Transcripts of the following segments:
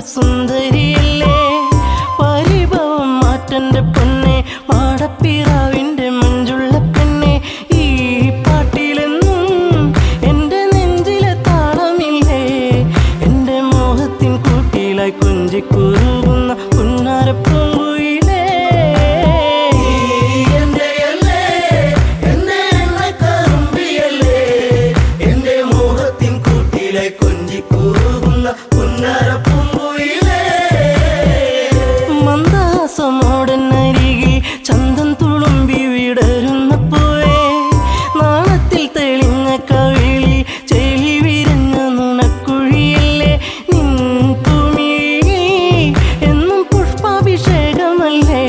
സുന്ദരിയല്ലേ പരിഭവം മാറ്റന്റെ പൊന്നെ മാടപ്പിറാവിന്റെ മഞ്ചുള്ള പെണ്ണെ ഈ പാട്ടിലെന്നും എന്റെ നെഞ്ചിലെ താളമില്ലേ എന്റെ മോഹത്തിൻ കൂട്ടിലായി കൊഞ്ചിക്കുറുകുന്ന പുന്നാരപ്പൂങ്കുയിലേ മന്ദാസമോടനരികിൽ ചന്തം തുളുമ്പി വിടരുന്ന പൂവേ നാളത്തിൽ തെളിഞ്ഞ കവിളിൽ ചെളി വിരിഞ്ഞ നുണക്കുഴിയല്ലേ നിൻ തുമിഴിയിൽ എന്നും പുഷ്പാഭിഷേകമല്ലേ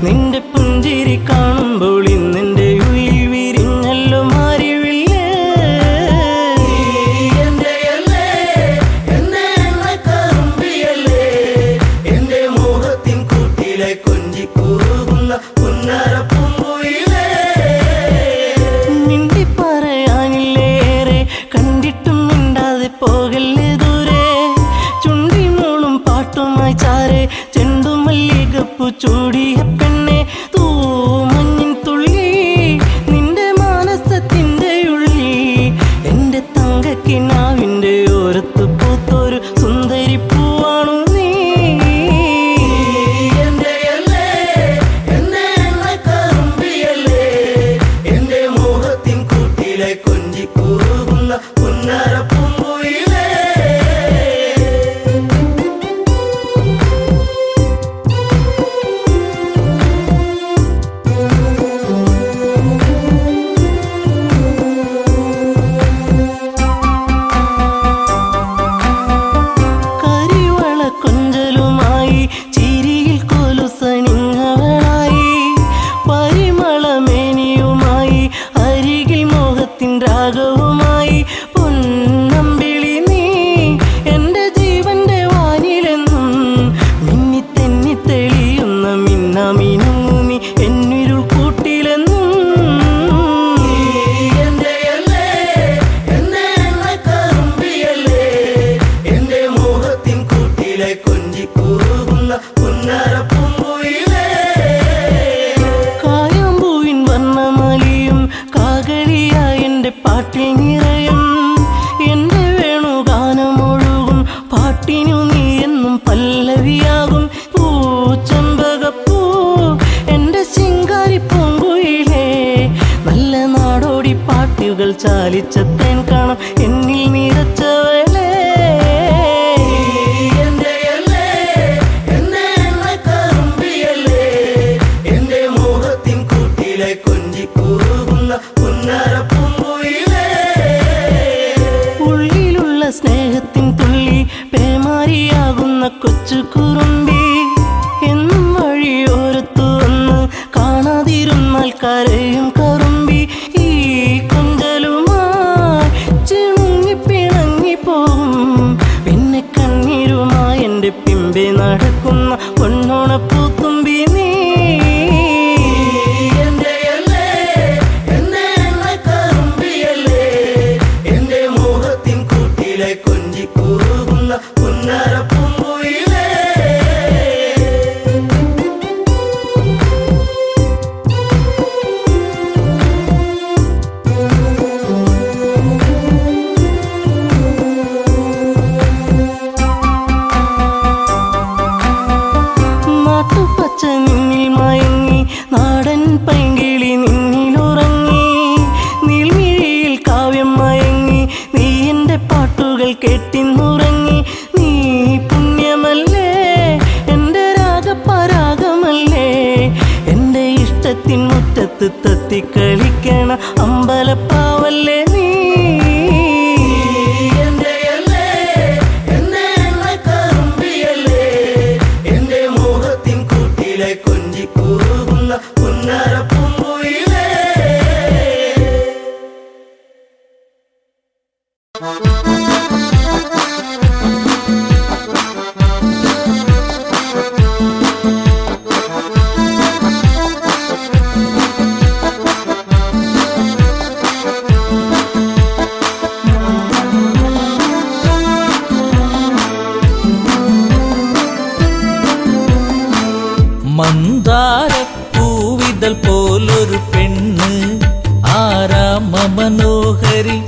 നിന്റെ പുഞ്ചിരി കാണുമ്പോൾ ഇന്നെന്റെ ഉയിൽ വിരിഞ്ഞല്ലോ മാറിവില്ലേ മിണ്ടി പറയാനില്ലേറെ കണ്ടിട്ടും മിണ്ടാതെ പോകല്ലേ ദൂരെ ചുണ്ടി മൂളും പാട്ടുമായി ചാരെ ചെണ്ടുമല്ലികപ്പൂ ചൂടിയ പെണ്ണെ തൂമഞ്ഞിൻ തുള്ളി നിന്റെ മാനസത്തിന്റെ ഉള്ളി എന്റെ തങ്കക്കിനാവിന്റെ ഓരത്ത് പൂത്തൊരു സുന്ദരി പൂവാണു നീ കരിവള കൊഞ്ചലുമായി ചിരിയിൽ കൊലുസണിഞ്ഞവളായി പരിമളമേനിയുമായി അരികിൽ മോഹത്തിൻ രാഗവുമായി പൊന്നമ്പിളി നീ എന്റെ ജീവന്റെ വാനിലെന്നും മിന്നി തെന്നി തെളിയുന്ന മിന്നാമിനുങ്ങി എന്നിരുൾ കൂട്ടിലെന്നും കായാമ്പൂവിൻ വർണ്ണമലിയും കാകളിയായി എന്റെ പാട്ടിൽ നിറയും എന്റെ വേണുഗാനമൊഴുകും പാട്ടിനു നീ എന്നും പല്ലവിയാകും പൂച്ചമ്പകപ്പൂ എന്റെ ശിങ്കാരി പൂങ്കുയിലേ നല്ല നാടോടി പാട്ടുകൾ ചാലിച്ച തേൻ കാണാം എന്നിൽ നിറച്ചവളേ ഉള്ളിലുള്ള സ്നേഹത്തിൻ തുള്ളി പേമാരിയാകുന്ന കൊച്ചു കുറുമ്പി എന്നും വഴിയോരത്തു വന്ന് കാണാതിരുന്നാൽ കരയും കറുമ്പി ഈ കൊഞ്ചലുമായി ചിണുങ്ങി പിണങ്ങിപ്പോകും പിന്നെ കണ്ണീരുമായി എന്റെ പിമ്പെ നടക്കുന്ന പൊന്നോണപ്പൂത്തുമ്പി നീ നാട്ടുപച്ച നിന്നിൽ മയങ്ങി നാടൻ പൈങ്കിളി നിന്നിലുറങ്ങി നീൽമിഴിയിൽ കാവ്യം മയങ്ങി നീ എന്റെ പാട്ടുകൾ കെട്ടിന്നുറങ്ങി നീ പുണ്യമല്ലേ എന്റെ രാഗപരാഗമല്ലേ എന്റെ ഇഷ്ടത്തിൻ മുറ്റത്ത് തത്തിക്കളിക്കണ അമ്പലപ്പാവല്ലേ നീ മന്ദാരപ്പൂവിതൽ പോലൊരു പെണ്ണ് ആരാമ മനോഹരി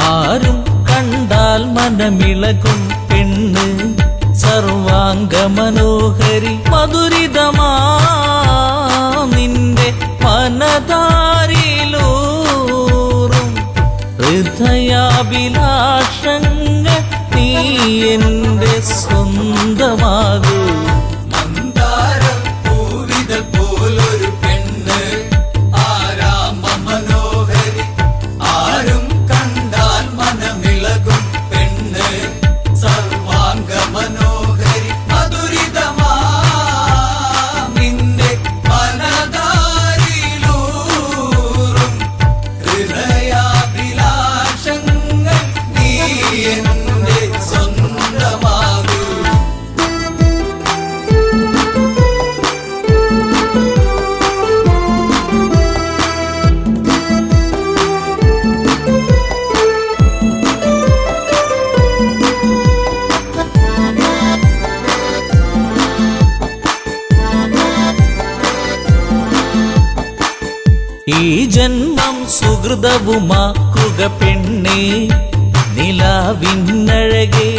ആരും കണ്ടാൽ മനമിളകും പെണ്ണ് സർവാംഗ മനോഹരി മധുരിതമാ നിന്റെ മനതാരിലൂറും ഹൃദയാഭിലാഷങ്ങൾ നീ എന്റെ സ്വന്തമാകൂ ഈ ജന്മം സുഹൃതവുമാക്കുക പെണ്ണേ നിലാവിന്നഴകെ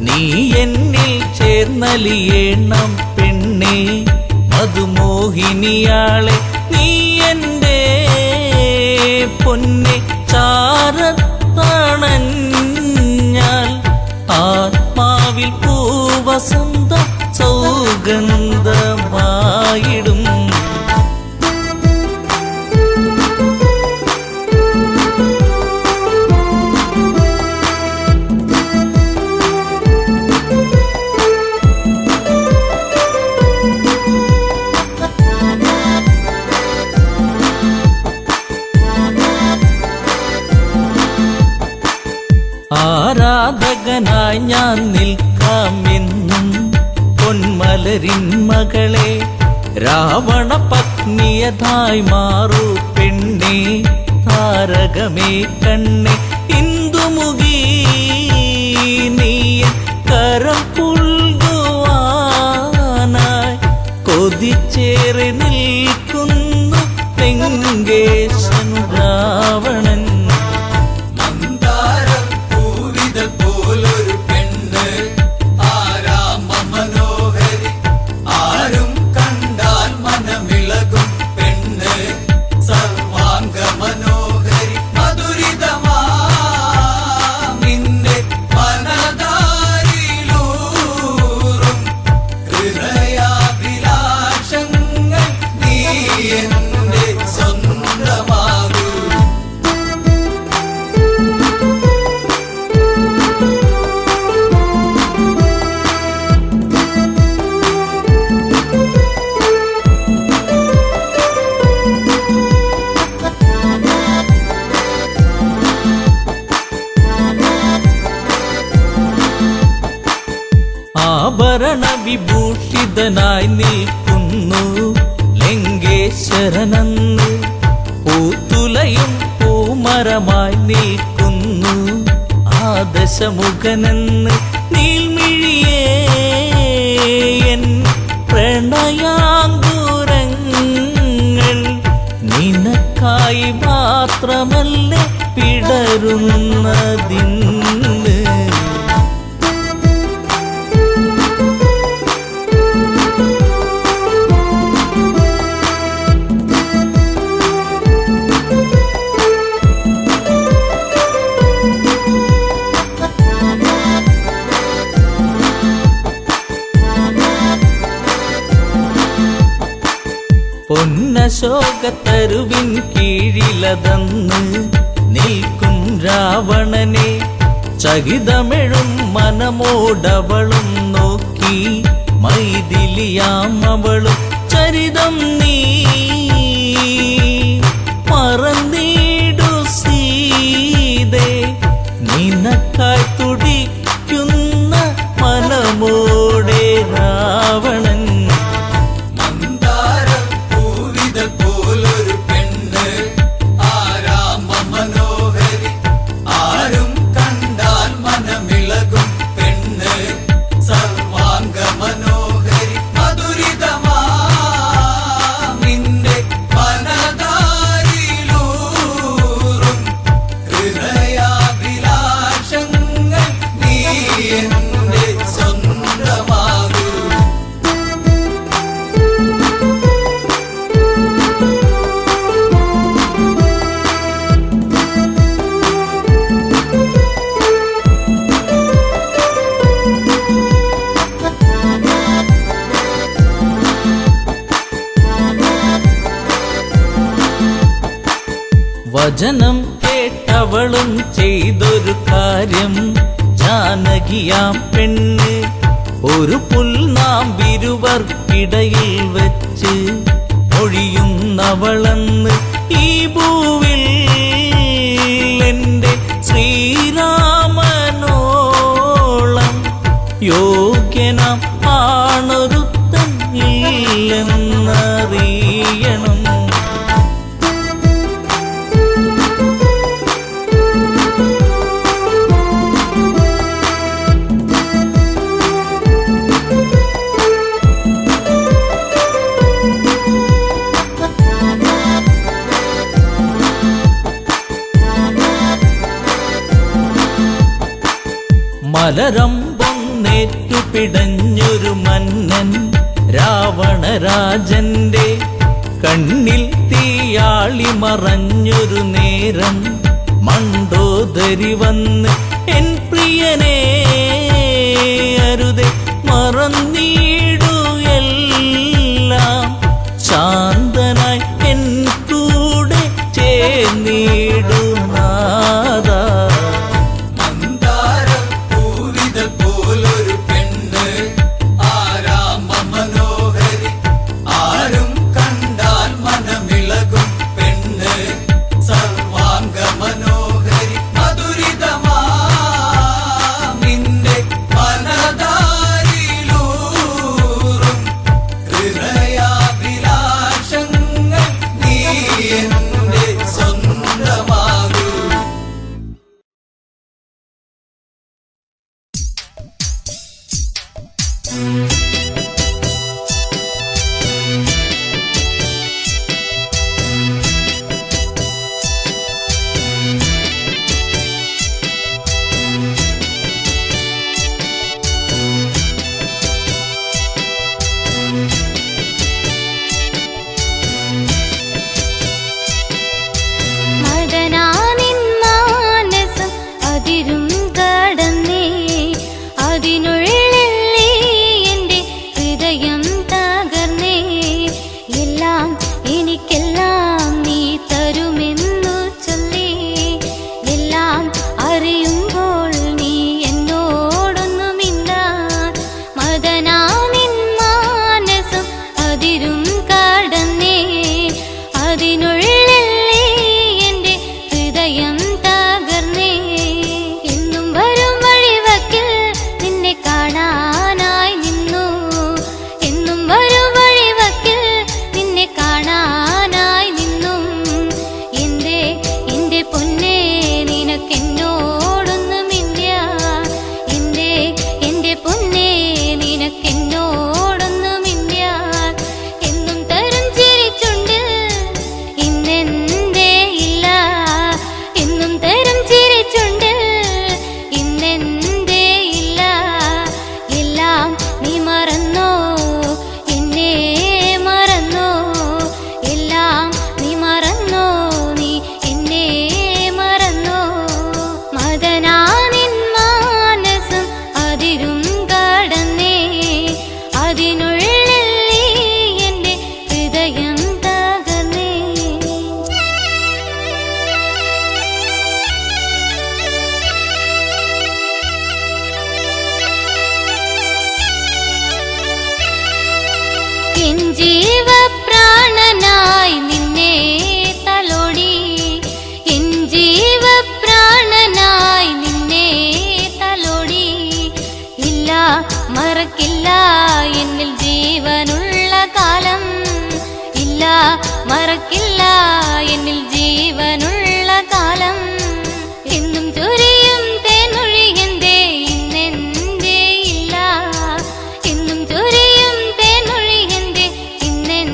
നീ എന്നിൽ ചേർന്നലിയേണം പെണ്ണേ മധുമോഹിനിയാളെ നീ എൻ്റെ പൊന്നെ ചാരത്തണഞ്ഞാൽ ആത്മാവിൽ പൂവസന്ത സൗഗന്ധമായിടും ആരാധകനായി ഞാൻ നിൽക്കാമെന്നും പൊന്മലരിൻ മകളെ രാവണ പത്നിയതായി മാറൂ പെണ്ണേ താരകമേ കണ്ണേ ഇന്ദുമുഖി നീ കരം പുൽകുവാനായി കൊതിച്ചേറി നിൽക്കുന്നു ലങ്കേശൻ രാവണൻ ആഭരണ വിഭൂഷിതനായി നിൽക്കുന്നു ലങ്കേശ്വരനന്ന് പൂത്തുലയും പൂമരമായി നിൽക്കുന്നു ആദശമുഖനെന്ന് നീൽമിഴിയേ എൻ പ്രണയാങ്കുരങ്ങൾ നിനക്കായി മാത്രമല്ലേ പിടരുന്നതിന്ന് പൊന്നശോകത്തരുവിൻ കീഴിലതന്ന് നിൽക്കും രാവണനെ ചകിതമെഴും മനമോടവളും നോക്കി മൈഥിലിയാം അവളും ചരിതം നീ മറന്നീടു സീതേ നിനക്കായി തുടിക്കുന്ന മനമോടെ രാവണൻ സർവാംഗ മനോഹരി മധുരിതമാ വചനം കേട്ടവളും ചെയ്തൊരു കാര്യം, ജാനകിയാം പെണ്ണ് ഒരു പുൽനാമ്പിരുവർക്കിടയിൽ വെച്ച് ഒഴിയുന്നവളെന്ന് ഈ ഭൂവിൽ എൻ്റെ ശ്രീരാമനോളം യോഗ്യനാം ആണൊരുത്തൻ ഇല്ലെന്നറിയണം. മലരമ്പൊന്നേറ്റു പിടഞ്ഞൊരു മന്നൻ രാവണരാജന്റെ കണ്ണിൽ തീയാളി മറഞ്ഞൊരു നേരം, മണ്ടോദരി വന്ന് എൻ പ്രിയനെ അരുതെ മറന്നീടു എല്ലാം, ശാന്തനായി എൻ കൂടെ ചേർന്നിടു നാദാ. മറക്കില്ല എന്നിൽ ജീവനുള്ള കാലം, ഇല്ല മറക്കില്ല എന്നിൽ ജീവനുള്ള കാലം. എന്നും ചൊരിയും തേനൊഴി എന്തേ ഇന്നെന്തേ ഇല്ല, എന്നും ചൊരിയും തേനൊഴി എന്തേ ഇന്നെന്തേ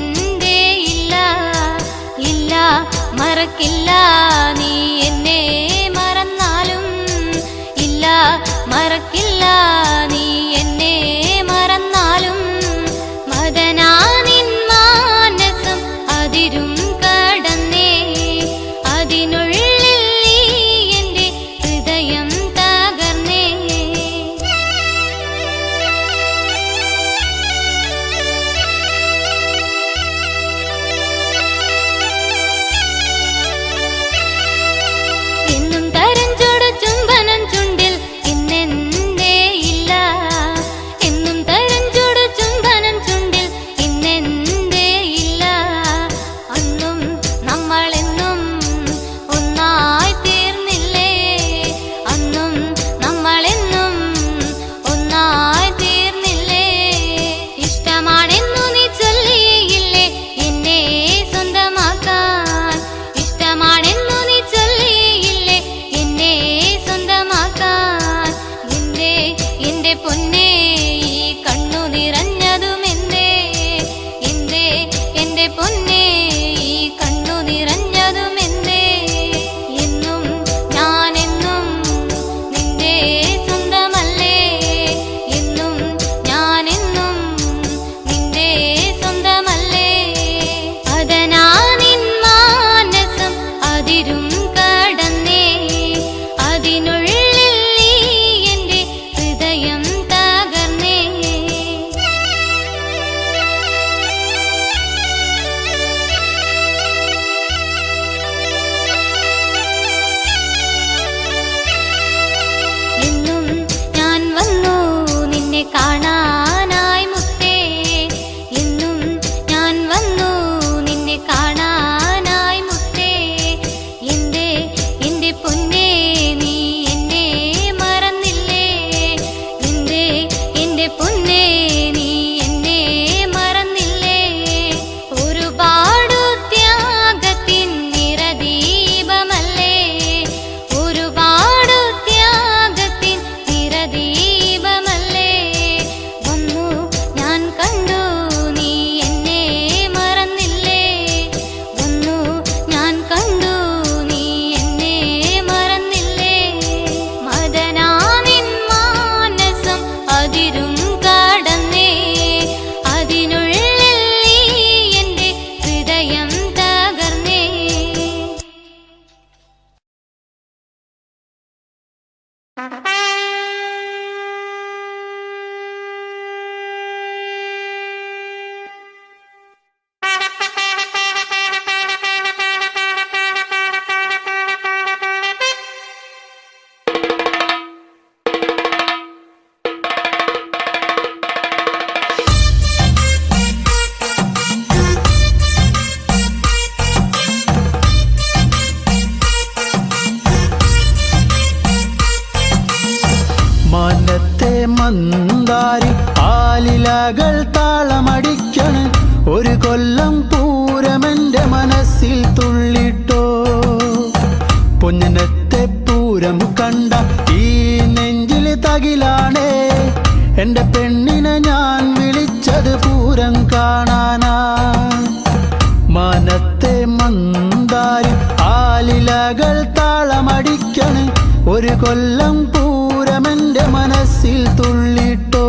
ആലിലകൾ താളമടിക്കണ് ഒരു കൊല്ലം പൂരമെന്റെ മനസ്സിൽ തുള്ളിട്ടോ പൊന്നിനത്തെ പൂരം കണ്ട ഈ നെഞ്ചിൽ തകിലാണേ എന്റെ പെണ്ണിനെ ഞാൻ വിളിച്ചത് പൂരം കാണാനാ മാനത്തെ മന്ദാരി ആലിലകൾ താളമടിക്കണ് ഒരു കൊല്ലം പൂരമെന്റെ മനസ്സിൽ തുള്ളിട്ടോ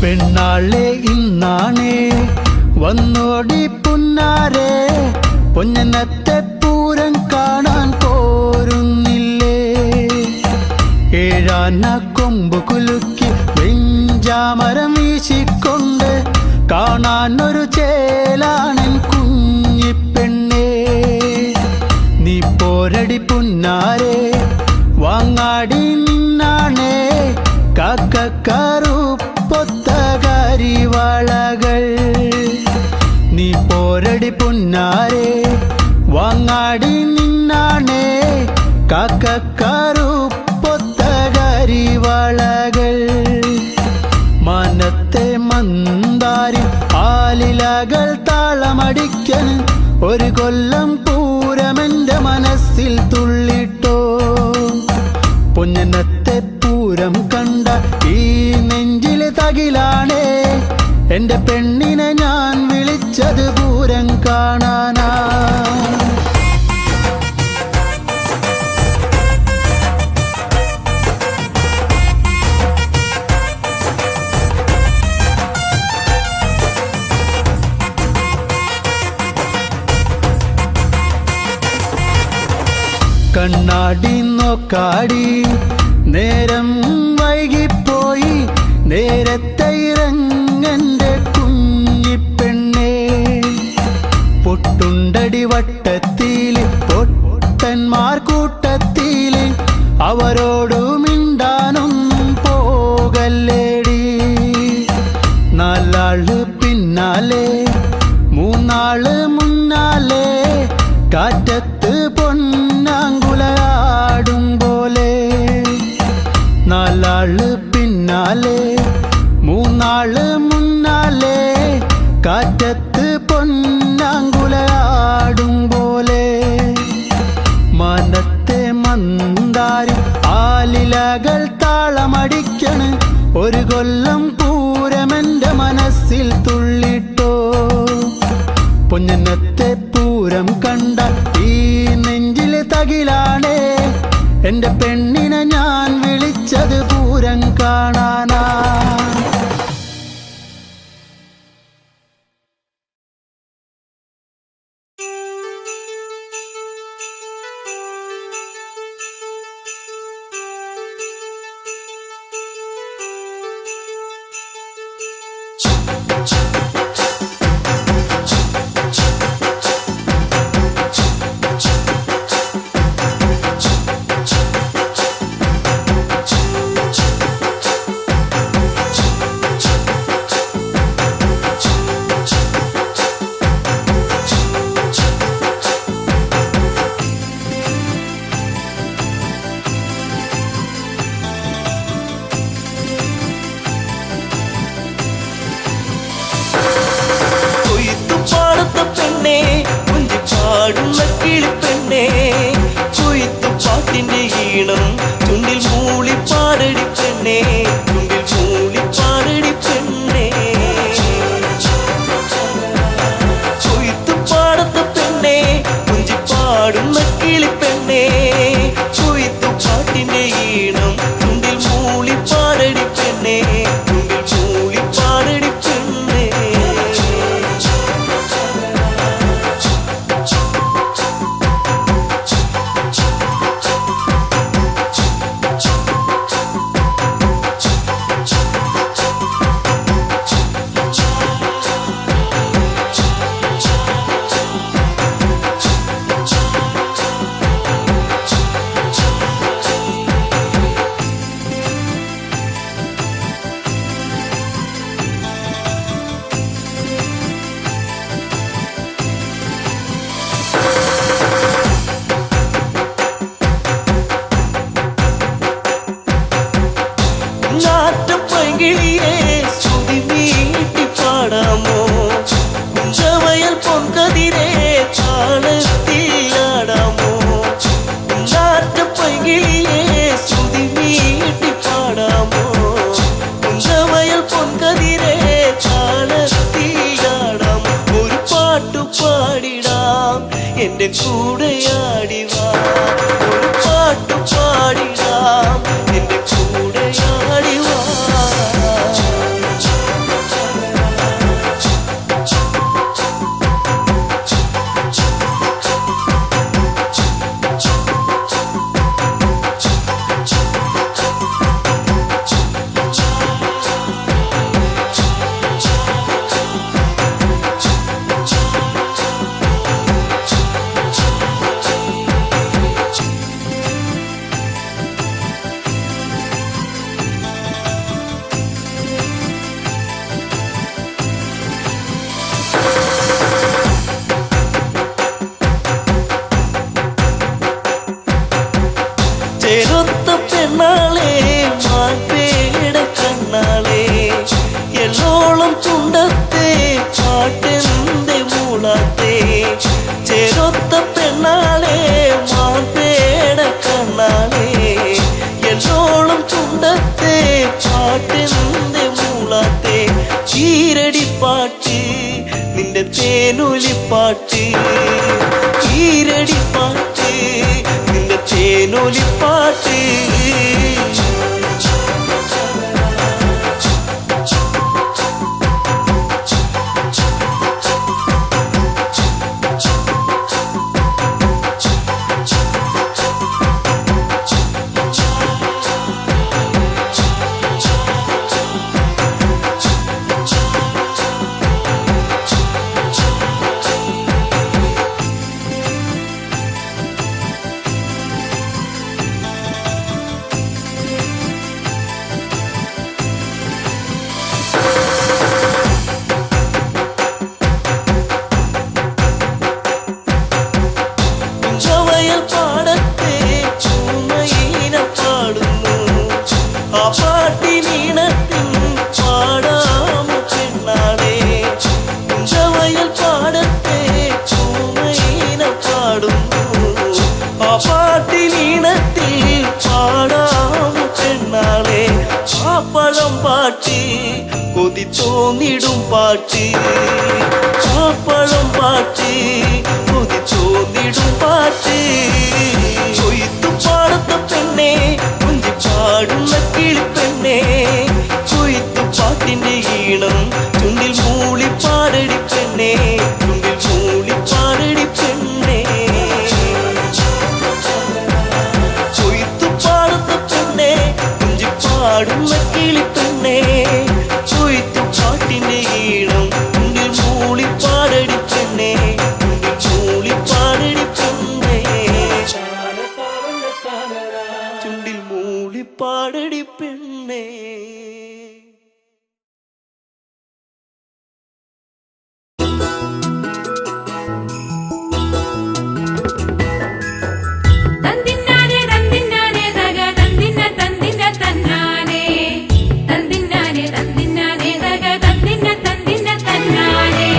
പെണ്ണാളെ ഇന്നാണേ വന്നോടി പുന്നാരെ പൊന്നനത്തെ പൂരം കാണാൻ പോരുന്നില്ലേ ഏഴാന കൊമ്പ് കുലുക്കി വെഞ്ചാമരം വീശിക്കൊണ്ട് കാണാൻ ഒരു ചേലാണൻ കുഞ്ഞിപ്പെണ്ണേ നീ പോരടി പുന്നാരെ വാങ്ങാടി നിന്നാണേ കാക്കക്കാറുപ്പൊത്തകരിവളകൾ നീ പോരടി പുന്നാരെ വാങ്ങാടി നിന്നാണേ കാക്കക്കാറുപ്പൊത്തകരിവളകൾ മനത്തെ മന്ദാരി ആലിലകൾ താളമടിക്കന് ഒരു കൊല്ലം പൂരമെന്റെ മനസ്സിൽ തുള്ളിട്ടോ പൊന്നനത്തെ പൂരം കണ്ട ഈ നെഞ്ചിലെ തകിലാണേ എന്റെ പെണ്ണിനെ ഞാൻ വിളിച്ചത് പൂരം കാണാനാ കണ്ണാടി നോക്കാടി നേരം വൈകിപ്പോയി നേരത്തെ ഇറങ്ങന്റെ കുഞ്ഞിപ്പെണ്ണേ പൊട്ടുണ്ടടി വട്ടത്തില് പൊട്ടന്മാർ കൂട്ടത്തില് അവരോടു മിണ്ടാനൊന്നും പോകല്ലേടി നാലാള് പിന്നാലെ മൂന്നാള് മുന്നാലെ കാറ്റത്ത് പൊന്നാങ്കുലയാടും പോലെ നാലാള് പിന്നാലെ മൂന്നാള് മുന്നാലെ കാറ്റത്ത് പൊന്നാങ്കുലയാടും പോലെ മനത്തെ മന്ദാരി ആലിലകൾ താളമടിക്കണ് ഒരു കൊല്ലം പൂരമെന്റെ മനസ്സിൽ തുള്ളിട്ടോ പൊന്നനത്തെ പൂരം കണ്ട ഈ നെഞ്ചിലെ തകിലാണേ എന്റെ പെണ്ണിനെ ഞാൻ വിളിച്ചത് പൂരം കാണാനാ കിളിയെ ശ്രുതി നീട്ടി പാടാമോ കുഞ്ചവയൽ പൊൻകതിരെ താളത്തിലാടാം ഒരു പാട്ടു പാടിടാം എന്റെ കൂടെയാടിവാ ഒരു പാട്ടു പാടിടാം എന്റെ കൂടെയാടിവാ ചേരൊത്ത പെണ്ണാളെ മാൻപേട കണ്ണാളെ എള്ളോളം ചുണ്ടത്തെ പാട്ടെന്തെ മൂളാത്തെ ചേരൊത്ത പെണ്ണാളെ മാൻപേട കണ്ണാളെ എള്ളോളം ചുണ്ടത്തെ പാട്ടെന്തെ മൂളാത്തെ ഈരടിപ്പാട്ട് നിന്റെ തേനൊലിപ്പാട്ട് ഈരടിപ്പാട്ട് നിന്റെ തേനൊലിപ്പാട്ട് പാടത്തെ ചുമയിന പാടുന്നു ആ പാട്ടിനീണത്തിൻ പാടാമോ പെണ്ണാളെ കുഞ്ചവയൽ പാടത്തെ ചുമയിന പാടുന്നു ആ പാട്ടിനീണത്തിൽ പാടാമോ പെണ്ണാളെ ആ പഴം പാട്ട് കൊതി തോന്നിടും പാട്ട് ആ പഴം പാട്ട് കൊതി തോന്നിടും പാട്ട് കൊയ്ത്തു പാടത്ത പെണ്ണെ കുഞ്ചി പാടുന്ന കിളിപ്പെണ്ണെ കൊയ്ത്തു പാട്ടിന്റെ ഈണം ചുണ്ടിൽ മൂളി പാടടി പെണ്ണെ ചുണ്ടിൽ മൂളി പാടടി പെണ്ണെ കൊയ്ത്തു പാടത്ത പെണ്ണെ കുഞ്ചി പാടുന്ന കിളിപ്പെണ്ണെ കൊയ്ത്തു പാട്ടിന്റെ ഈണം ചുണ്ടിൽ മൂളി പാടടി പെണ്ണെ ചുണ്ടിൽ മൂളി പാടടി പെണ്ണെ ചുണ്ടിൽ മൂളി പാടടി പെണ്ണെ തന്തിന്നാനെ തന്തിന്നാനെ തക തന്തിന്ന തന്തിന്ന തന്നാനെ തന്തിന്നാനെ തന്തിന്നാനെ തക തന്തിന്ന തന്തിന്ന തന്നാനെ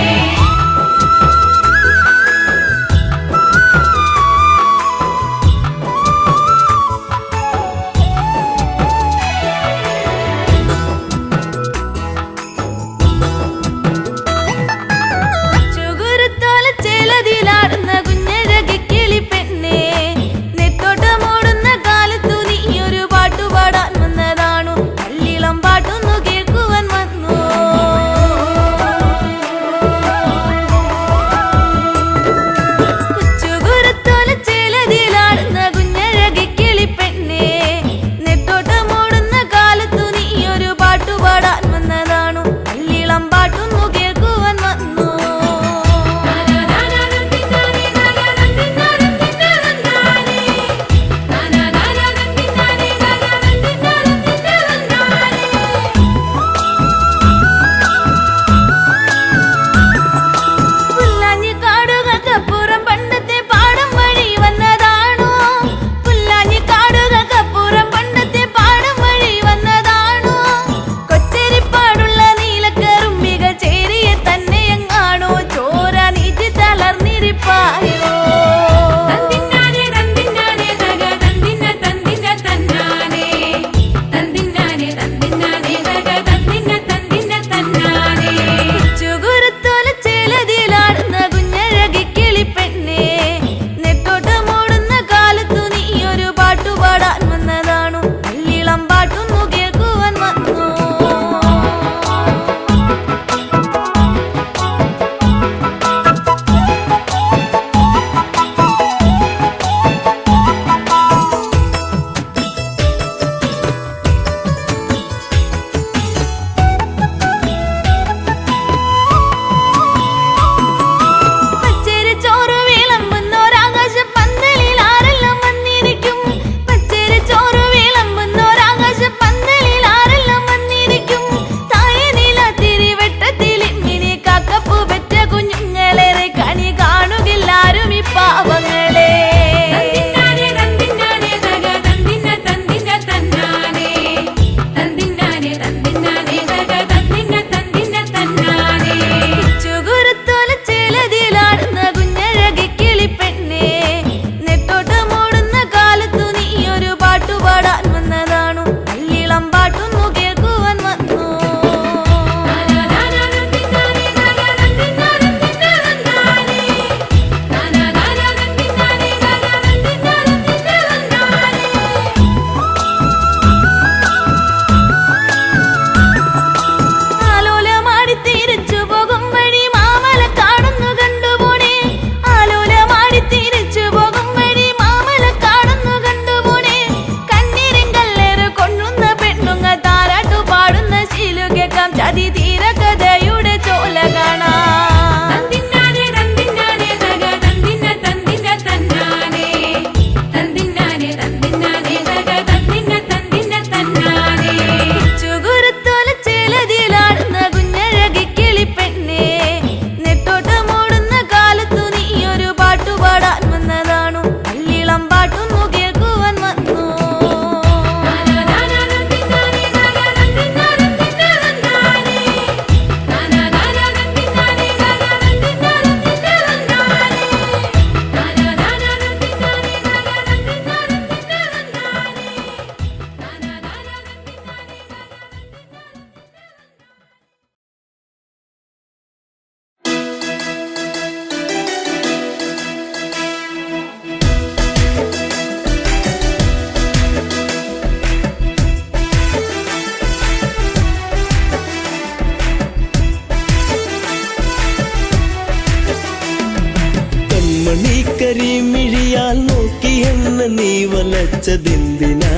എന്നെ നീ വലച്ചതെന്തിനാ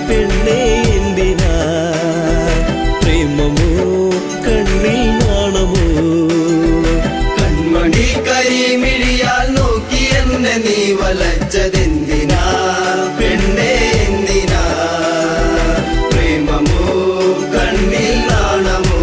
പെണ്ണേ എന്തിനാ പ്രേമമോ കണ്ണിൽ നാണമോ കൺമണി കരിമിഴിയാൽ നോക്കി എന്നെ നീ വലച്ചതെന്തിനാ പെണ്ണേ എന്തിനാ പ്രേമമോ കണ്ണിൽ നാണമോ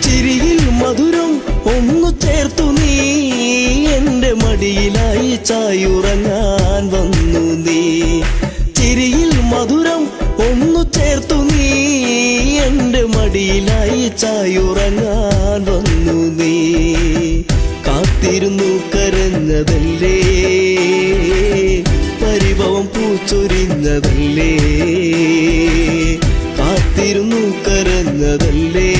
ചിരിയിൽ മധുരം ഒന്നു ചേർത്തു നീ എന്റെ മടിയിലായി ചായുറങ്ങാൻ വന്നു നീ ചിരിയിൽ മധുരം ഒന്നു ചേർത്തു നീ എന്റെ മടിയിലായി ചായുറങ്ങാൻ വന്നു നീ കാത്തിരുന്നു കരഞ്ഞതല്ലേ പരിഭവം പൂച്ചൊരിഞ്ഞതല്ലേ കാത്തിരുന്നു കരഞ്ഞതല്ലേ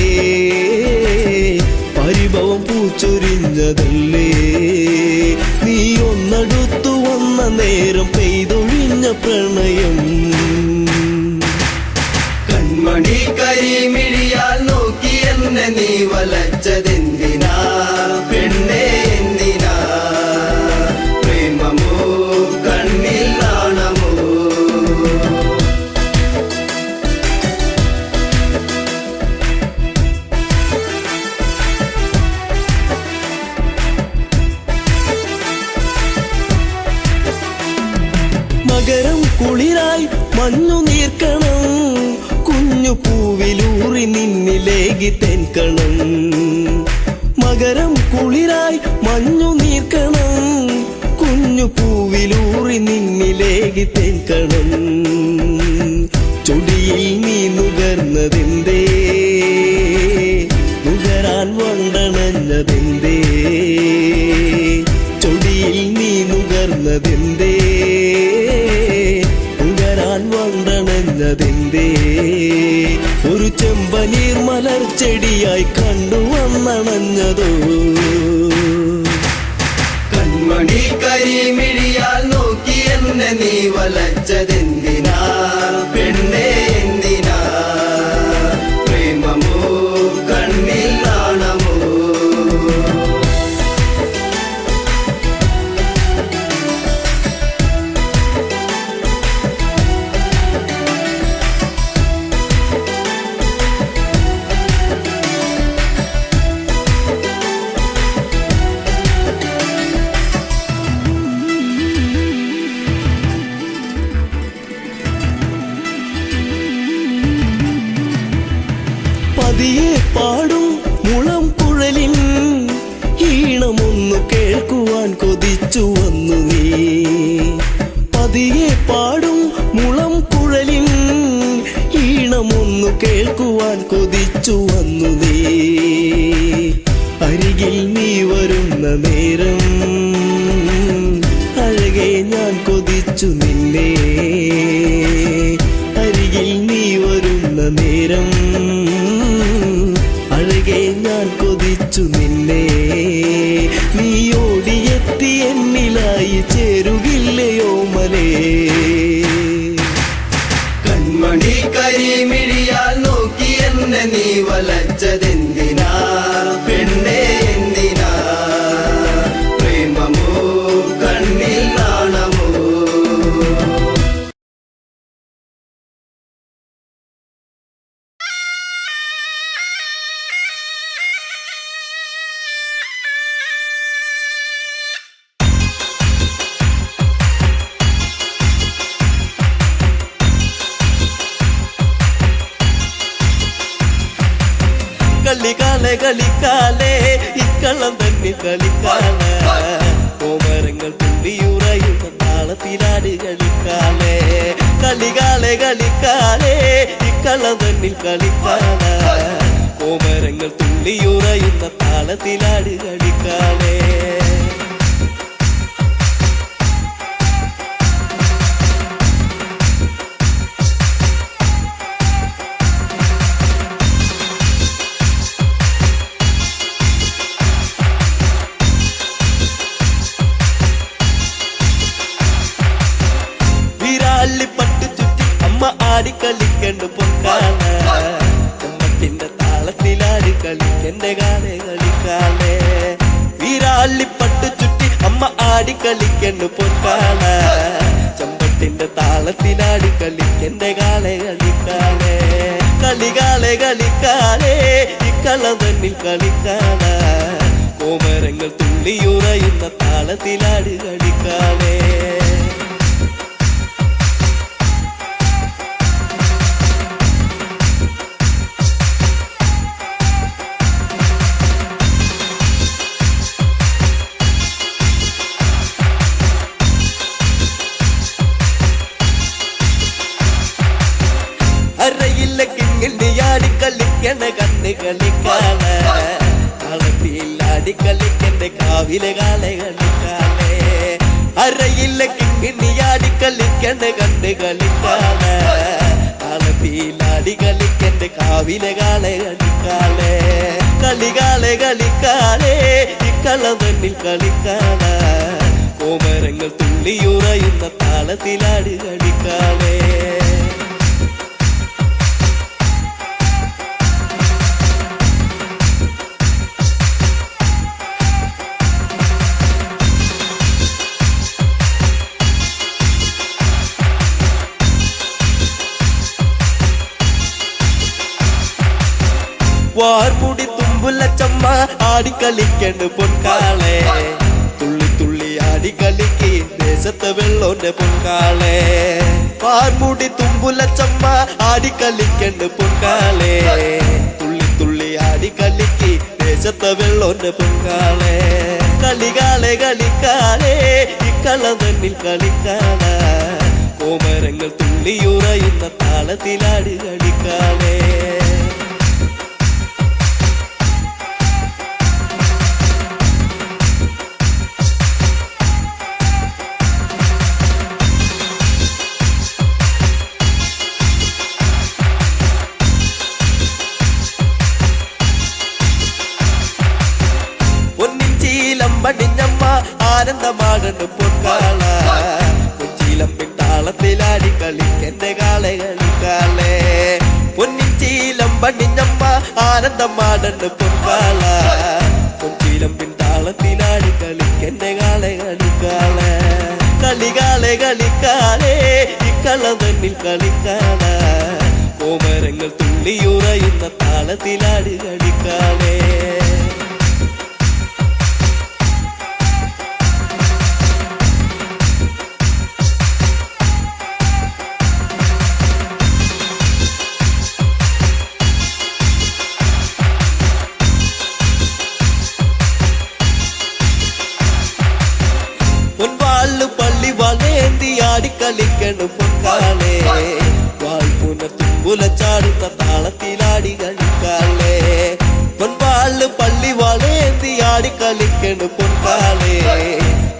പരിഭവം പൂച്ചൊരിഞ്ഞതല്ലേ നീ ഒന്നടുത്തു വന്ന നേരം പെയ്തൊഴിഞ്ഞ പ്രണയം കൺമണി കരിമിഴിയാൽ നോക്കി എന്നെ നീ വലച്ചതെന്തിനാ പെണ്ണേ എന്തിനാ പ്രേമമോ കണ്ണിൽ നാണമോ മകരം കുളിരായി മഞ്ഞു നീർക്കണം കുഞ്ഞു പൂവിലൂറി നിന്നിലേകി തെൻകണം മകരം കുളിരായി മഞ്ഞു നീർക്കണം കുഞ്ഞു പൂവിലൂറി നിന്നിലേകി തെൻകണം ചൊടിയിൽ നീ നുകർന്നതെന്തേ നുകരാൻ വണ്ടണഞ്ഞതെന്തേ ചൊടിയിൽ നീ നുകർന്നതെന്തേ നുകരാൻ വണ്ടണഞ്ഞതെന്തേ ഒരു ചെമ്പനീർ മലർച്ചെടിയായി കണ്ടുവന്നണഞ്ഞതോ കൺമണി കരിമിഴിയാൽ നോക്കി എന്നെ നീ വലച്ചതെന്തിനാ പെണ്ണേ എന്തിനാ പ്രേമമോ കണ്ണിൽ നാണമോ പതിയെ പാടും മുളം കുഴലിൻ ഈണമൊന്നു കേൾക്കുവാൻ കൊതിച്ചു വന്നു നീ പതിയെ പാടും മുളം കുഴലിൻ ഈണമൊന്നു കേൾക്കുവാൻ കൊതിച്ചു വന്നു നീ അരികിൽ നീ വരുന്ന നേരം അഴകെ ഞാൻ കൊതിച്ചു നിന്നെ അരികിൽ നീ വരുന്ന നേരം അഴകെ ഞാൻ കൊതിച്ചു നിന്നെ നീ ഓടിയെത്തി എന്നിലായി ചേരുകില്ലയോ മലേ കൺമണി കരിമിഴിയാൽ നോക്കി എന്നെ നീ വലച്ചതെന്തിനാ പെണ്ണേ എന്തിനാ പ്രേമമോ കണ്ണിൽ നാണമോ കളിക്കാലെ കളിക്കാലേ ഇക്കള്ളം തന്നെ കളിക്കാല കോമരങ്ങൾ തുള്ളിയുറയുന്ന താളത്തിലാട് കളിക്കാലേ കളികാലെ കളിക്കാലേ ഇക്കള്ളം തന്നിൽ കളിക്കാല കോമരങ്ങൾ തുള്ളിയുറയുന്ന താളത്തിലാട് കളിക്കാലേ പൊൻകാല ചെമ്പട്ടിന്റെ താളത്തിലാടി കളിക്കെന്റെ കാലെ കളിക്കാലേ വീരാളിപ്പട്ട് ചുറ്റി അമ്മ ആടി കളിക്കണ്ണു പൊൻകാല ചെമ്പട്ടിന്റെ താളത്തിലാടി കളിക്കെന്റെ കാലെ കളിക്കാലേ കളികാലെ കളിക്കാലേ ഇക്കളം തന്നിൽ കളിക്കാല കോമരങ്ങൾ തുള്ളിയുറയുന്ന താളത്തിലാടി കളിക്കാലേ അറയില്ല കിങ്ങിണ്ടിയാടി കളിക്കണ കണ്ണ് കളിക്കാല കളത്തിലാടി കളിക്കണ്ട കാവിലെ കാല കളിക്കാലേ അറയില്ല കിങ്ങിണ്ടിയാടി കളിക്കണ കണ്ണ് കളിക്കാല കളത്തിലാടി കളിക്കണ്ട കാവിലെ കാല കളിക്കാലേ കളികാലെ കളിക്കാലേ ഇക്കളം തന്നിൽ കളിക്കാല കോമരങ്ങൾ തുള്ളിയുറയുന്ന താളത്തിലാടി കളിക്കാലേ വാർമുടി തുമ്പുല ചമ്മ ആടിക്കളിക്കണ്ട് പൊൻകാളെ തുള്ളി തുള്ളി ആടിക്കളിക്ക് ദേശത്തെ വെള്ളോന്റെ പൊൻകാളെ വാർമുടി തുമ്പുല ചമ്മ ആടിക്കളിക്കണ്ട് പൊൻകാളെ തുള്ളി തുള്ളി ആടിക്കളിക്ക് ദേശത്തെ വെള്ളോന്റെ പൊൻകാളെ കളികാലെ കളിക്കാലേ ഇക്കളം തന്നിൽ കളിക്കാല കോമരങ്ങൾ തുള്ളിയുറയുന്ന താളത്തിലാടി കളിക്കാലേ പടിഞ്ഞമ്മ ആനന്ദമാകണ്ട് പൊൻകാല കൊച്ചിയിലമ്പിൻ താളത്തിലാടി കളിക്കെന്റെ കാളെ കളിക്കാലേ പൊന്നിച്ചീലം പടിഞ്ഞമ്മ ആനന്ദമാകണ്ട് പൊൻകാല കൊച്ചിയിലമ്പിൻ താളത്തിലാടി കളിക്കെന്റെ കാളെ കളിക്കാലേ കളികാലെ കളിക്കാലേ ഇക്കളം തന്നിൽ കളിക്കാല കോമരങ്ങൾ തുള്ളിയുറയുന്ന താളത്തിലാടി കളിക്കാലേ പൊൻവാള് പള്ളി വളേന്തി ആടിക്കളിക്കണു പൊൻകാലേ വായ്പുന തുമ്പുല ചാടുന്ന താളത്തിലാടി കളിക്കാലേ പൊൻവാള് പള്ളി വളേന്തി ആടിക്കളിക്കണു പൊൻകാലേ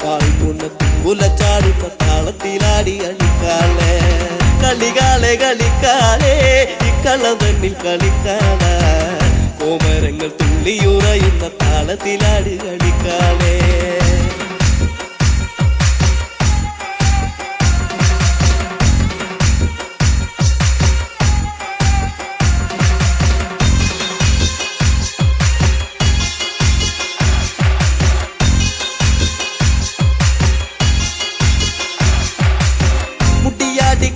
വായ്പുന തുമ്പുല ചാടുന്ന താളത്തിലാടി കളിക്കാലേ കളികാലെ കളിക്കാലേ ഇക്കളം തന്നിൽ കളിക്കാല കോമരങ്ങൾ തുള്ളിയുറയുന്ന താളത്തിലാടി കളിക്കാലേ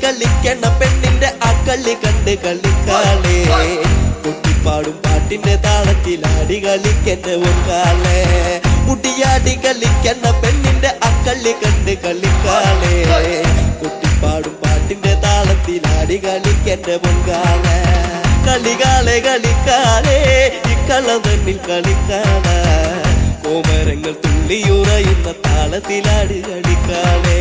കളിക്കണ പെണ്ണിന്റെ അക്കളി കണ്ട് കളിക്കാലേ കുട്ടിപ്പാടും പാട്ടിന്റെ താളത്തിലാടി കളിക്കണ്ട പൊൻകാലേ മുടിയാടി കളിക്കണ പെണ്ണിന്റെ അക്കളി കണ്ട് കളിക്കാലേ കുട്ടിപ്പാടും പാട്ടിന്റെ താളത്തിലാടി കളിക്കണ്ട പൊൻകാലേ കളികാലെ കളിക്കാലേ ഇക്കളം തന്നിൽ കളിക്കാല കോമരങ്ങൾ തുള്ളിയുറയുന്ന താളത്തിലാടി കളിക്കാലേ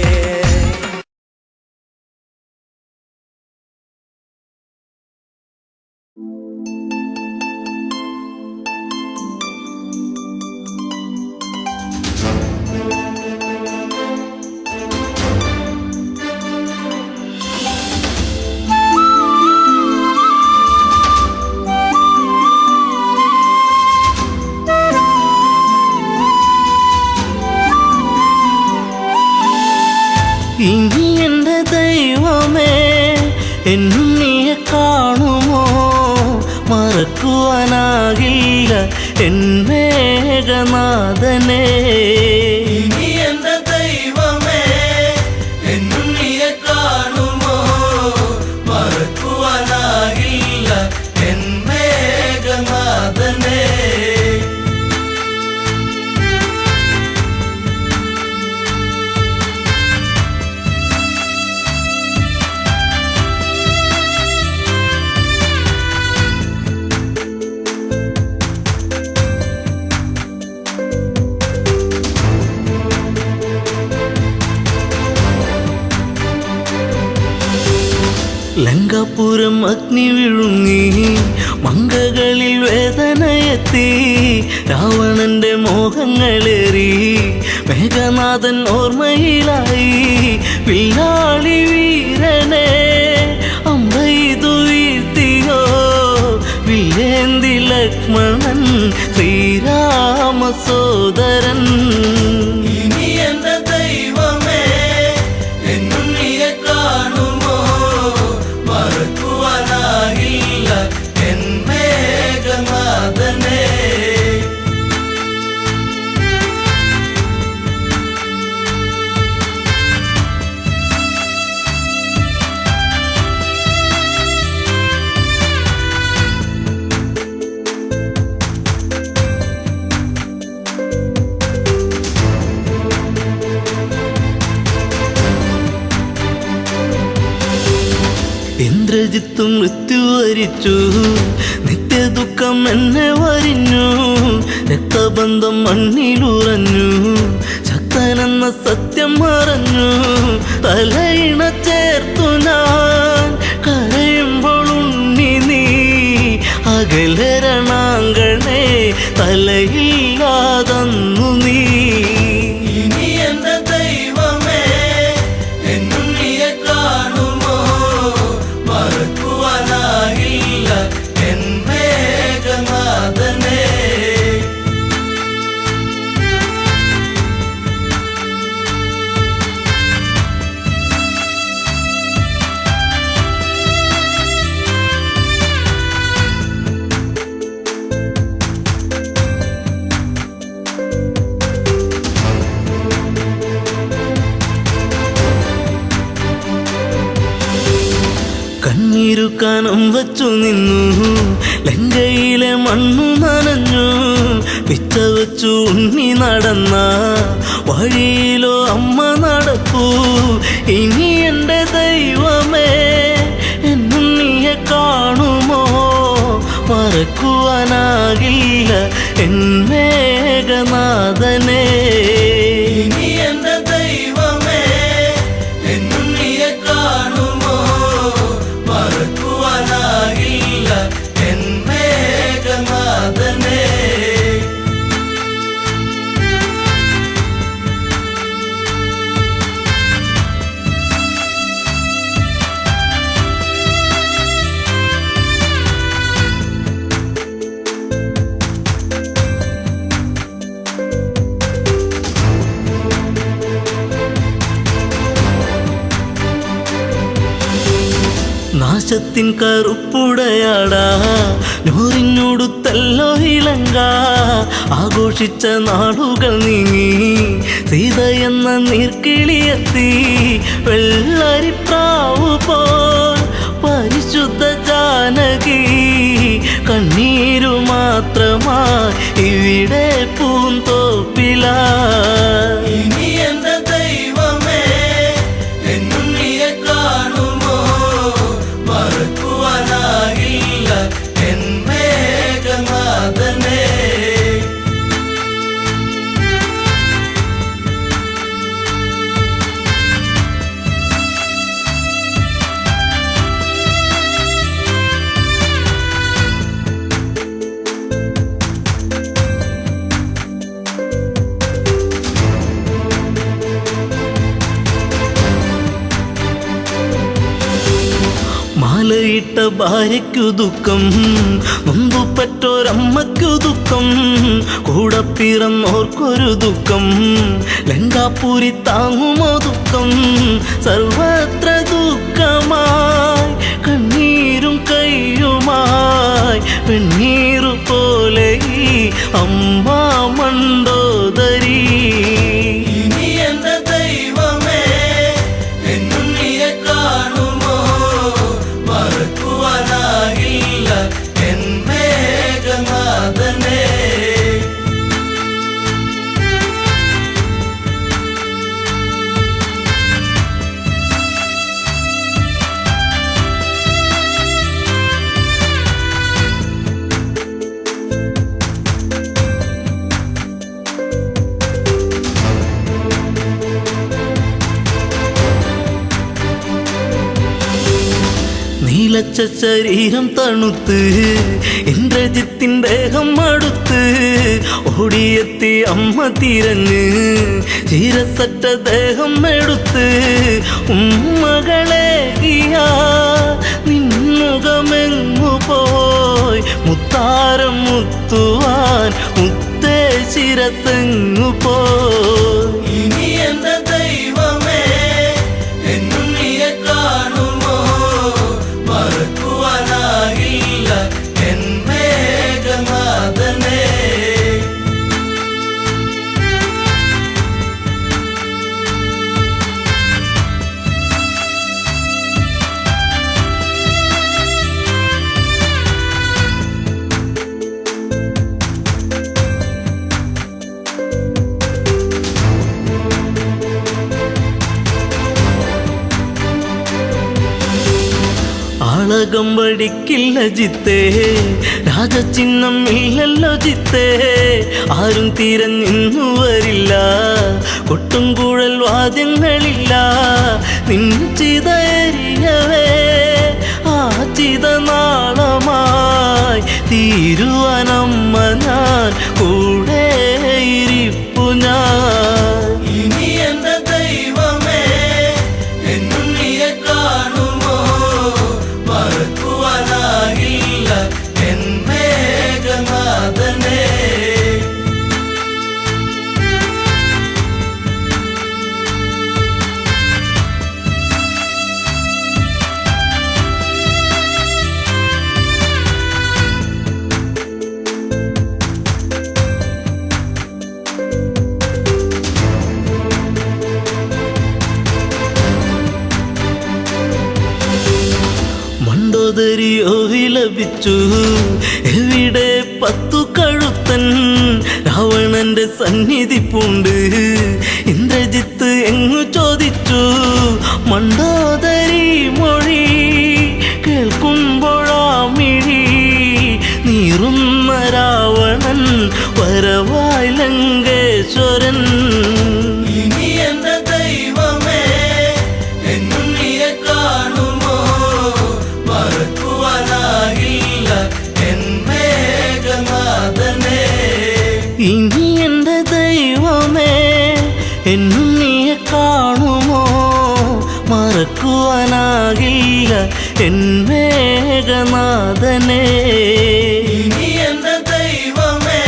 ഇനി എൻ്റെ ദൈവമേ എന്നും നീയെ കാണും മറക്കുവാനാകില്ല എൻ മേഘനാഥനെ. ഇനി എന്റെ ദൈവമേ എന്നും നീയെ കാണുമോ, മറക്കുവാനാകില്ല എൻ മേഘനാഥനെ. ലങ്കാപുരം അഗ്നി വിഴുങ്ങി, മങ്കകളിൽ വേദനയെത്തി, രാവണന്റെ മോഹങ്ങളേറി, മേഘനാഥൻ ഓർമ്മയിലായി. വില്ലാളി വീരനെ അമ്പെയ്തു വീഴ്ത്തിയോ, വില്ലേന്തി ലക്ഷ്മണൻ ശ്രീരാമ സോദരൻ. ഇനി എന്റെ ദൈവമേ എന്നും നീയെ കാണുമോ, മറക്കുവാനാകില്ല എൻ മേഘനാഥനെ. ഇന്ദ്രജിത്തും മൃത്യു വരിച്ചു, നിത്യദുഃഖം എന്നെ വരിഞ്ഞു, രക്തബന്ധം മണ്ണിലുറഞ്ഞു, ശക്തനെന്ന സത്യം മറഞ്ഞു. തലയിണ ചേർത്തു ഞാൻ കരയുമ്പോൾ ഉണ്ണി നീ, അകലരണാങ്കണേ തലയില്ലാതന്നു നീ. ഇനി എന്റെ ദൈവമേ എന്നും നീയെ കാണുമോ, മറക്കുവാനാകില്ല എൻ മേഘനാഥനെ. കണ്ണീരു കനം വച്ചു നിന്നു, ലങ്കയിലെ മണ്ണു നനഞ്ഞു, പിച്ച വച്ചു ഉണ്ണി നടന്ന വഴിയിലോ അമ്മ നടപ്പൂ. ഇനി എന്റെ ദൈവമേ എന്നും നീയെ കാണുമോ, മറക്കുവാനാകില്ല എൻ മേഘനാഥനെ. ഇനി എന്റെ ദൈവമേ എന്നും നീയെ കാണുമോ, മറക്കുവാനാകില്ല എൻ മേഘനാഥനെ. നാശത്തിൻ കറുപ്പുടയാടാ നൂറിനോടുത്തല്ലോ ഇളങ്ക, ആഘോഷിച്ച നാളുകൾ നീങ്ങി, സീത എന്ന നീർക്കിളിയെത്തി, വെള്ളരിപ്രാവു പോൽ പരിശുദ്ധ ജാനകി, കണ്ണീരു മാത്രമായി ഇവിടെ പൂന്തോപ്പില. ഇനി എന്റെ ദൈവമേ എന്നും നീയെ കാണുമോ, മറക്കുവാനാകില്ല എൻ മേഘനാഥനെ. മാലയിട്ട ഭാര്യയ്ക്കു ദുഃഖം, നൊന്തുപറ്റോരമ്മയ്ക്കു ദുഃഖം, കൂടെ പിറന്നോർക്കൊരു ദുഃഖം, ലങ്കാപുരി താങ്ങുമോ ദുഃഖം, സർവത്ര ദുഃഖമായി കണ്ണീരും കയ്യുമായി വെണ്ണീറു പോലെ ഈ അമ്മ മണ്ടോദരി. ഇനി എന്റെ ദൈവമേ എന്നും നീയെ കാണുമോ, മറക്കുവാനാകില്ല എൻ മേഘനാഥനെ. നീലച്ച ശരീരം തണുത്ത് ഇന്ദ്രജിത്തിൻ ദേഹം അടുത്ത് ഓടിയെത്തി അമ്മ തിരഞ്ഞ് ചീരസറ്റ ദേഹം എടുത്ത് ഉമ്മകളെ നിന്നുകമെങ്ങു പോയി മുത്താരം മുത്തുവാൻ മുത്തേ ശിരത്തെങ്ങു പോയി. ഇനി എന്റെ ദൈവമേ എന്നും നീയെ കാണുമോ, മറക്കുവാനാകില്ല എൻ മേഘനാഥനെ. ആളകം വടിക്കില്ല ജിത്തേ, രാജചിഹ്നം ഇല്ലല്ലോ ജിത്തേ, ആരും തിരഞ്ഞിന്നു വരില്ല, കൊട്ടും കുഴൽ വാദ്യങ്ങളില്ല, നിൻചിതയരിയവേ ആ ചിതനാളമായി തീരുവനമ്മ ഞാൻ കൂടെ ഇരിപ്പു ഞാൻ. ഇനി എന്റെ ദൈവമേ എന്നും നീയെ കാണുമോ, മറക്കുവാനാകില്ല എൻ മേഘനാഥനെ. മണ്ടോദരിയോ വിലപിച്ചു, എവിടെ പത്തു കഴുത്തൻ രാവണന്റെ സന്നിധി പൂണ്ട്. ഇന്ദ്രജിത്ത് എങ്ങു ചോദിച്ചു, മണ്ടോദരി മൊഴി കേൾക്കുമ്പോഴാമിഴി നീറുന്ന രാവണൻ വരവായി ലങ്കേശ്വരൻ. ഇനി എന്റെ ദൈവമേ എന്നും നീയെ കാണുമോ, മറക്കുവാനാകില്ല എൻ മേഘനാഥനെ. ഇനി എന്റെ ദൈവമേ എന്നും നീയെ കാണുമോ, മറക്കുവാനാകില്ല എൻ മേഘനാഥനെ. ഇനി എന്റെ ദൈവമേ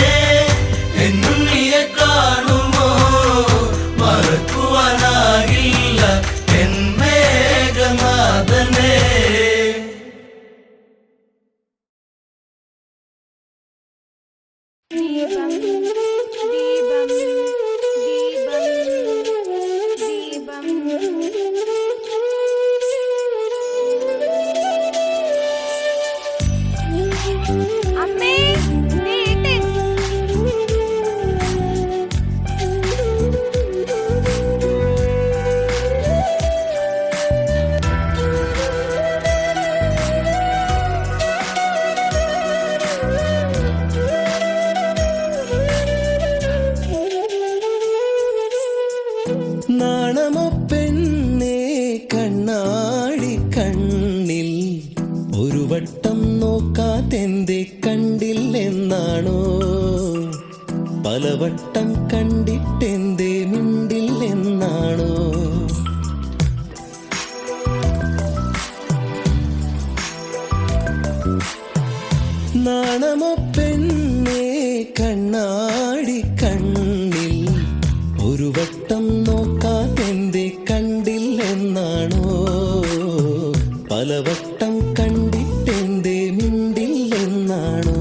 എന്നും നീയെ കാണുമോ, മറക്കുവാനാകില്ല എൻ മേഘനാഥനെ. ദീപം ദീപം ദീപം ദീപം. അമ്മേ നീട്ടൻ. നാണമോ പെണ്ണേ കണ്ണാടി കണ്ണിൽ ഒരു വട്ടം നോക്കാതെന്തേ കണ്ടില്ലെന്നാണോ, പലവട്ടം കണ്ടിട്ടെന്തേ മിണ്ടില്ലെന്നാണോ. നാണമോ പെണ്ണേ കണ്ണാടി കണ്ണിൽ ഒരു വട്ടം നോക്കാതെന്തേ കണ്ടില്ലെന്നാണോ, പലവട്ടം കണ്ടിട്ടെന്തേ മിണ്ടില്ലെന്നാണോ.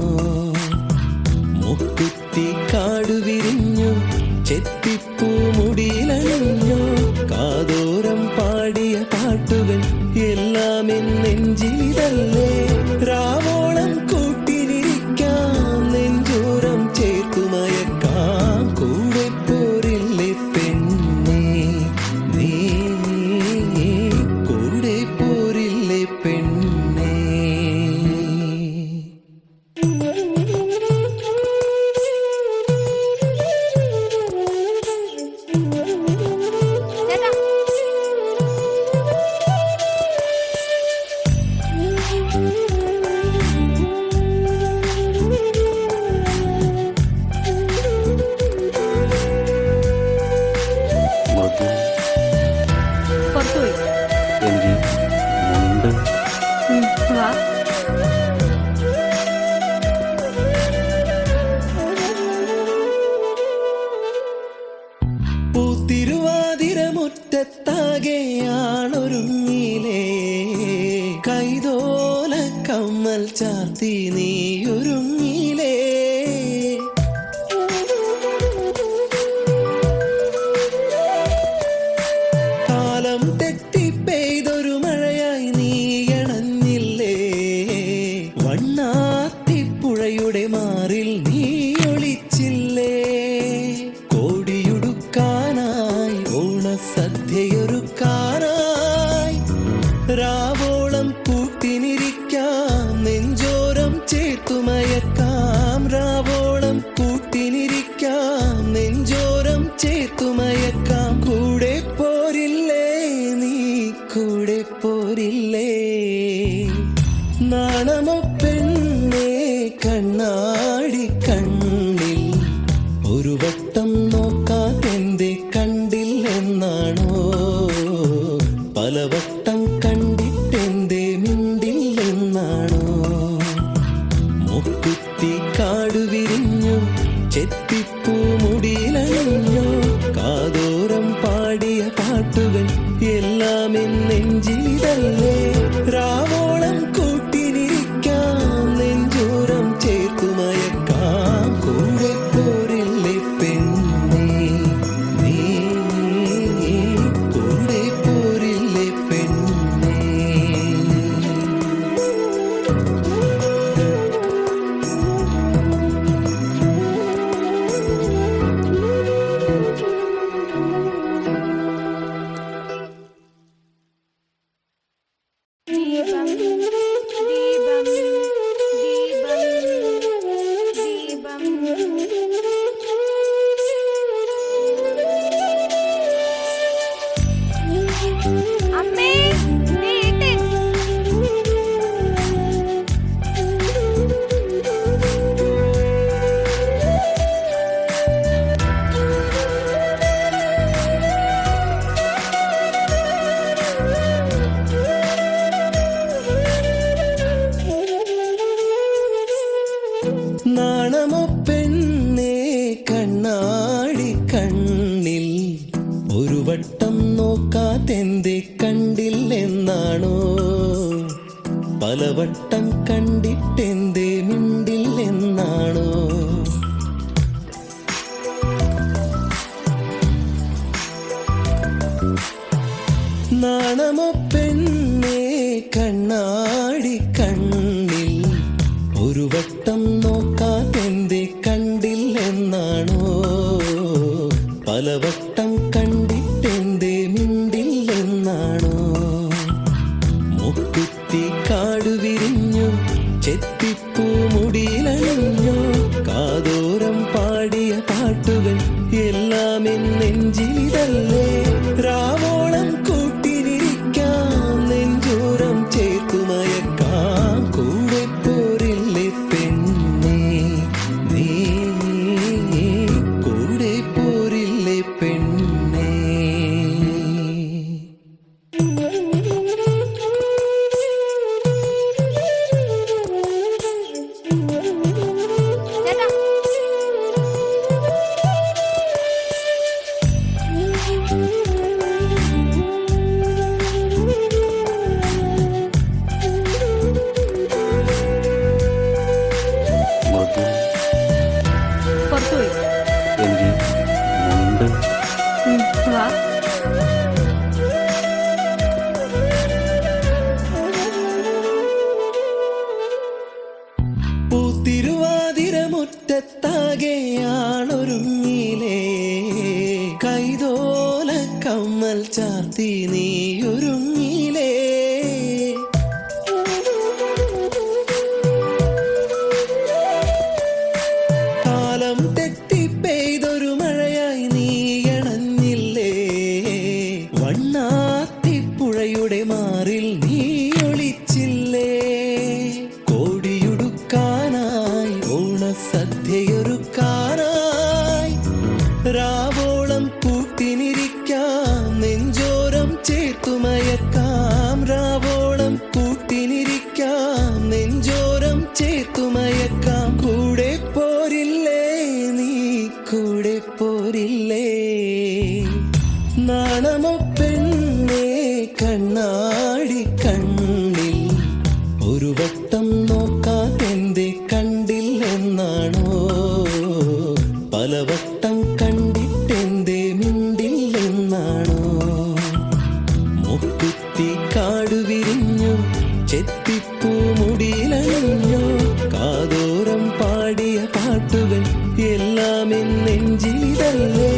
ചാർത്തി നീയൊരുങ്ങിയിലേ. കാലം തെറ്റി പെയ്തൊരു മഴയായി നീയണഞ്ഞില്ലേ. വണ്ണാത്തിപ്പുഴയുടെ മാറിൽ നീ ഒളിച്ചില്ലേ. കോടിയുടുക്കാനായി ഓണസദ്യയൊരുക്കാനായി രാവോളം കൂട്ടിനിരിക്കാം, നെഞ്ചോരം ചേർത്തുമയക്കാം. രാവോളം കൂട്ടിനിരിക്കാം, നെഞ്ചോരം ചേർത്തുമയക്കാം. കൂടെ പോരില്ലേ നീ, കൂടെ പോരില്ലേ. നാണമോ പെണ്ണേ കണ്ണാടി കണ്ണിൽ, ഒരു വട്ടം നോക്കാതെന്തേ കണ്ടില്ലെന്നാണോ. പലവട്ടം കണ്ടിട്ടെന്തേ മിണ്ടില്ലെന്നാണോ. മുക്കുത്തി കാട് വിരിഞ്ഞു, ചെത്തിപ്പൂ മുടിയിലണിഞ്ഞു. കാതോരം പാടിയ പാട്ടുകൾ എല്ലാം നെഞ്ചിലിതല്ലേ. രാവോളം കൂട്ടിനിരിക്കാം, നെഞ്ചോരം ചേർത്തുമയക്കാം. കൂടെ പോരില്ലേ പെണ്ണേ നീ, കൂടെ പോരില്ലേ പെണ്ണേ. ദീപം ദീപം ദീപം ദീപം. അമ്മേ നീട്ടൻ. നാണമോ പെണ്ണേ കണ്ണാടി കണ്ണിൽ, ഒരു വട്ടം നോക്കാതെന്തേ കണ്ടില്ലെന്നാണോ. പലവട്ടം കണ്ടിട്ടെന്തേ മിണ്ടില്ലെന്നാണോ. നാണമോ പെണ്ണേ കണ്ണാടി കണ്ണിൽ, ഒരു വട്ടം നോക്കാതെന്തേ കണ്ടില്ലെന്നാണോ. പലവട്ടം കണ്ടിട്ടെന്തേ മിണ്ടില്ലെന്നാണോ. മുക്കുത്തി കാട് വിരിഞ്ഞു, ചെത്തിപ്പൂ മുടിയിലണിഞ്ഞു. കാതോരം പാടിയ പാട്ടുകൾ എല്ലാം നെഞ്ചിലിതല്ലേ. രാവോളം കൂട്ടിനിരിക്കാം, നെഞ്ചോരം ചേർത്തുമയക്കാം. കൂടെ പോരില്ലേ പെണ്ണേ നീ, കൂടെ പോരില്ലേ പെണ്ണേ. ചേട്ടാ പുറത്തുപോയി. വാ. പൂത്തിരുവാതിര മുറ്റത്താകെയാണൊരുങ്ങിലേ. കൈതോല കമ്മൽ ചാർത്തി നീയൊരുങ്ങിലേ. കാലം തെറ്റി പെയ്തൊരു മഴയായി നീയണഞ്ഞില്ലേ. വണ്ണാത്തിപ്പുഴയുടെ മാറിൽ നീ ഒളിച്ചില്ലേ. കോടിയുടുക്കാനായി ഓണസദ്യയൊരുക്കാനായി രാവോളം കൂട്ടിനിരിക്കാം, നെഞ്ചോരം ചേർത്തുമയ നീയല്ലേ